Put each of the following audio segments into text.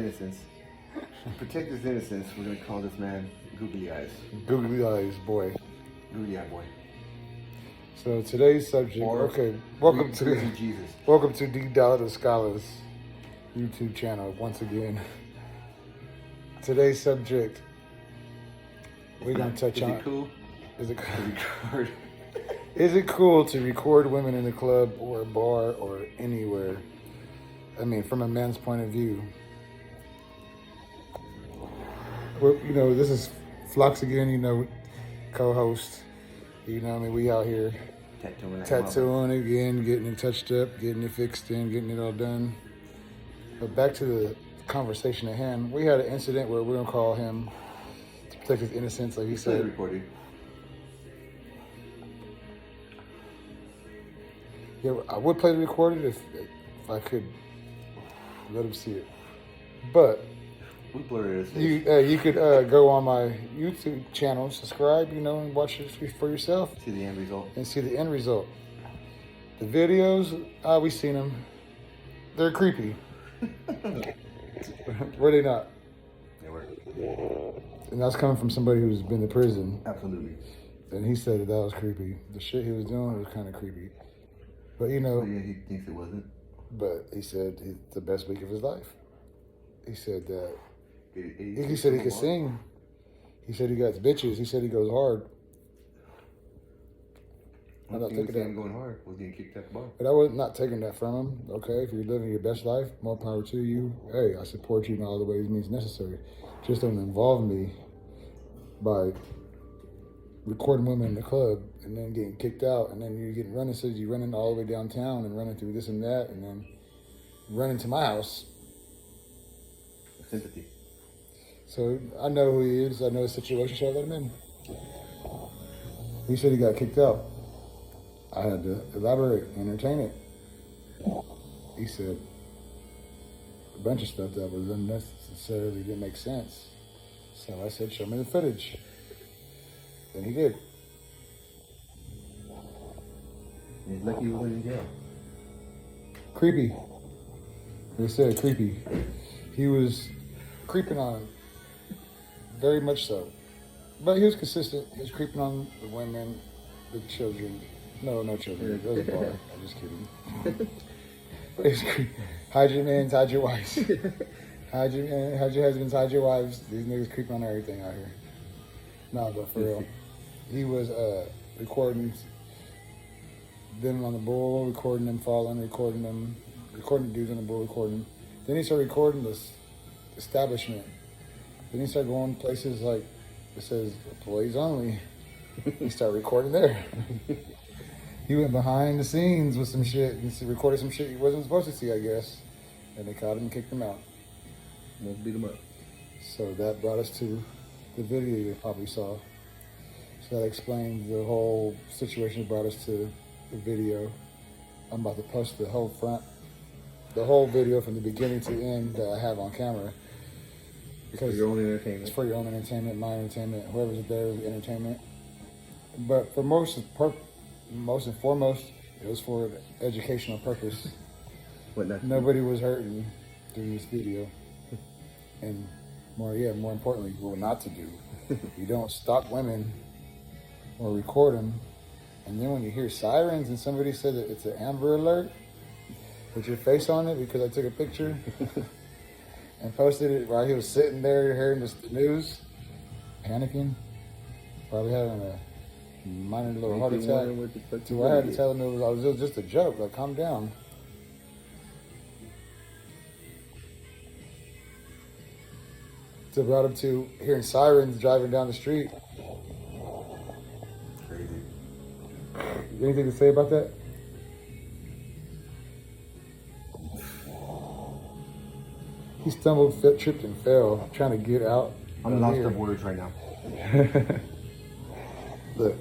Innocence. To protect his innocence, we're gonna call this man Googly Eyes. Googly Eyes boy. Googly Eye Boy. So today's subject. Or welcome Greasy Jesus. welcome to D Dollar Scholars YouTube channel once again. Today's subject. We're gonna touch Is on. it cool? Is it To record? Is it cool to record women in a club or a bar or anywhere? I mean, from a man's point of view. Well, this is Flux again, co-host. We out here tattooing again, getting it touched up, getting it fixed in, getting it all done. But back to the conversation at hand. We had an incident where we're gonna call him to protect his innocence, like he said. Recorded. Yeah, I would play the recorded if I could let him see it. But We blurred it. you could go on my YouTube channel, subscribe, and watch it for yourself. See the end result. And see the end result. The videos, we've seen them. They're creepy. Were they not? They were. And that's coming from somebody who's been to prison. Absolutely. And he said that was creepy. The shit he was doing was kind of creepy. But Yeah, he thinks it wasn't. But he said it's the best week of his life. He said that. He He said he could sing. He said he got bitches. He said he goes hard. I'm not taking that. Going hard was getting kicked out the bar. But I was not taking that from him. Okay, if you're living your best life, more power to you. Hey, I support you in all the ways means necessary. Just don't involve me by recording women in the club and then getting kicked out, and then you're getting running. So you're running all the way downtown and running through this and that, and then running to my house. Sympathy. So I know who he is. I know his situation. So I let him in. He said he got kicked out. I had to elaborate, entertain it. He said a bunch of stuff that was unnecessarily didn't make sense. So I said, show me the footage. And he did. He's lucky he wasn't in jail. Creepy. They said creepy. He was creeping on him. Very much so. But he was consistent. He was creeping on the women, the children. No children. It was a bar. I'm just kidding. But he was creeping. Hide your mans, hide your wives. Hide your husbands, hide your wives. These niggas creeping on everything out here. No, but for real. He was recording them on the bull, recording them falling, recording the dudes on the bull, recording. Then he started recording this establishment. Then he started going places like it says employees only. He started recording there. He went behind the scenes with some shit and recorded some shit he wasn't supposed to see, I guess. And they caught him and kicked him out. Almost beat him up. So that brought us to the video you probably saw. So that explains the whole situation, brought us to the video. I'm about to post the whole video from the beginning to end that I have on camera. Because for your own entertainment. It's for your own entertainment, my entertainment, whoever's there's entertainment. But for most and foremost, it was for an educational purpose. Nobody was hurting during this video. And more importantly, what not to do. You don't stalk women or record them. And then when you hear sirens and somebody said that it's an Amber Alert, put your face on it because I took a picture and posted it while he was sitting there hearing the news, panicking, probably having a minor little heart attack. So I had to tell him it was just a joke, like calm down. So brought him to hearing sirens driving down the street. Crazy. Anything to say about that? He stumbled, tripped, and fell trying to get out. I'm lost of words right now. Look.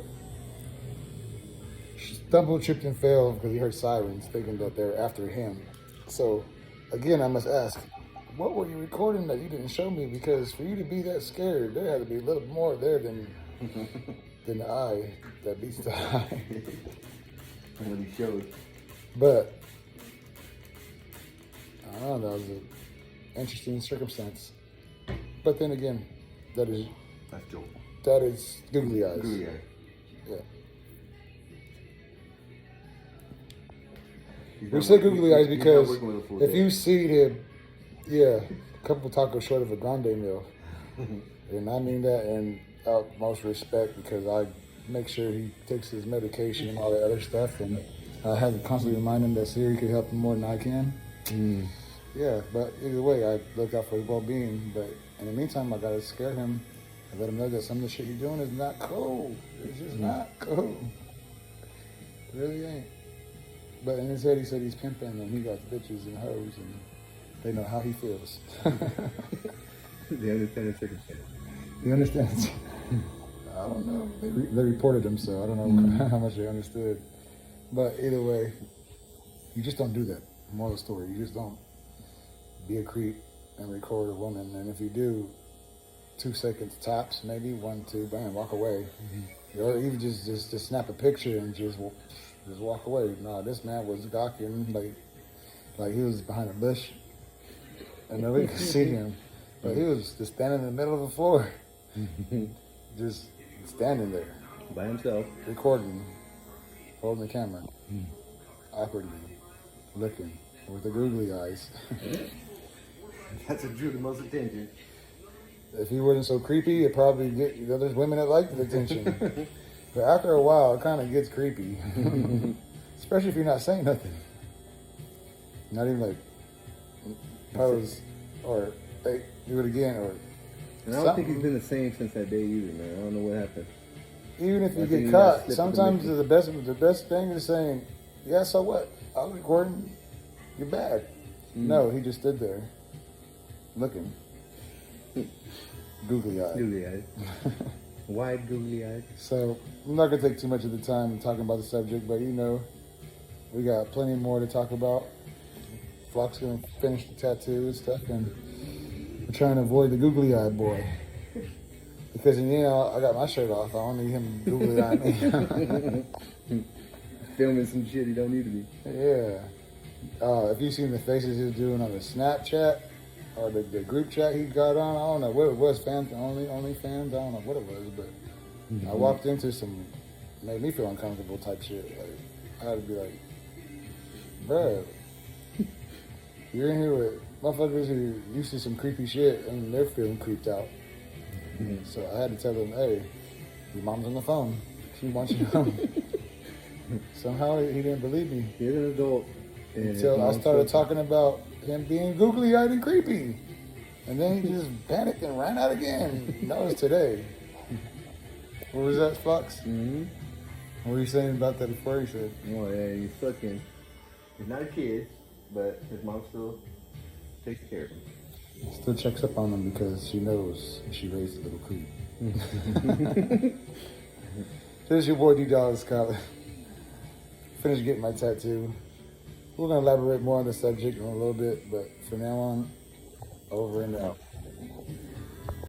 Stumbled, tripped, and fell because he heard sirens, thinking that they're after him. So, again, I must ask, what were you recording that you didn't show me? Because for you to be that scared, there had to be a little more there than the eye that beats the eye. What he showed. But I don't know, that was interesting circumstance. But then again, That's Joe. that is googly eyes. Googly eye. Yeah. He's We not say working- googly eyes he's not because working with a full if day. you see him, yeah, a couple tacos short of a grande meal. And I mean that in utmost respect because I make sure he takes his medication and all that other stuff. And I have to constantly remind him that Siri could help him more than I can. Yeah, but either way, I look out for his well-being. But in the meantime, I gotta scare him and let him know that some of the shit you're doing is not cool. It's just not cool. It really ain't. But in his head, he said he's pimping and he got bitches and hoes and they know how he feels. They understand the circumstance. He understands. I don't know. They reported him, so I don't know how much they understood. But either way, you just don't do that. Moral of the story, you just don't be a creep and record a woman. And if you do, 2 seconds tops, maybe 1, 2, bam, walk away. Or even just snap a picture and just walk away. No, this man was gawking like he was behind a bush, and nobody could see him. But he was just standing in the middle of the floor, just standing there, By himself. recording, holding the camera, awkwardly, looking with the googly eyes. That's what drew the most attention. If he wasn't so creepy, it probably get, there's women that like the attention. But after a while, it kind of gets creepy, especially if you're not saying nothing. Not even like pose or hey, do it again or And I don't think he's been the same since that day either, man. I don't know what happened. even if you I think get you gotta caught, slip sometimes with the best thing is saying, yeah, so what? I was recording. You're bad. No, he just stood there looking. Googly eyed. Googly eyes. Wide googly eyes. So I'm not gonna take too much of the time talking about the subject, but you know, we got plenty more to talk about. Flock's gonna finish the tattoo and stuff, and we're trying to avoid the googly eye boy. Because in the end, I got my shirt off. I don't need him googly eye me. Filming some shit he don't need to be. Yeah. If you've seen the faces he was doing on the Snapchat or the group chat he got on, I don't know what it was, fans only fans, I don't know what it was, but I walked into some, made me feel uncomfortable type shit. Like, I had to be like, bruh, you're in here with motherfuckers who used to some creepy shit and they're feeling creeped out. So I had to tell them, hey, your mom's on the phone. She wants you home. Somehow he didn't believe me. He's an adult. and his Until I mom's started still- talking about him being googly-eyed and creepy. And then he just panicked and ran out again. That was today. What was that, Fox? Mhm. What were you saying about that before? You said, Oh yeah, he's fucking. He's not a kid, but his mom still takes care of him. still checks up on him because she knows she raised a little creep. This is your boy D-Dollar Scott. Finished getting my tattoo. We're going to elaborate more on the subject in a little bit, but for now on, over and out.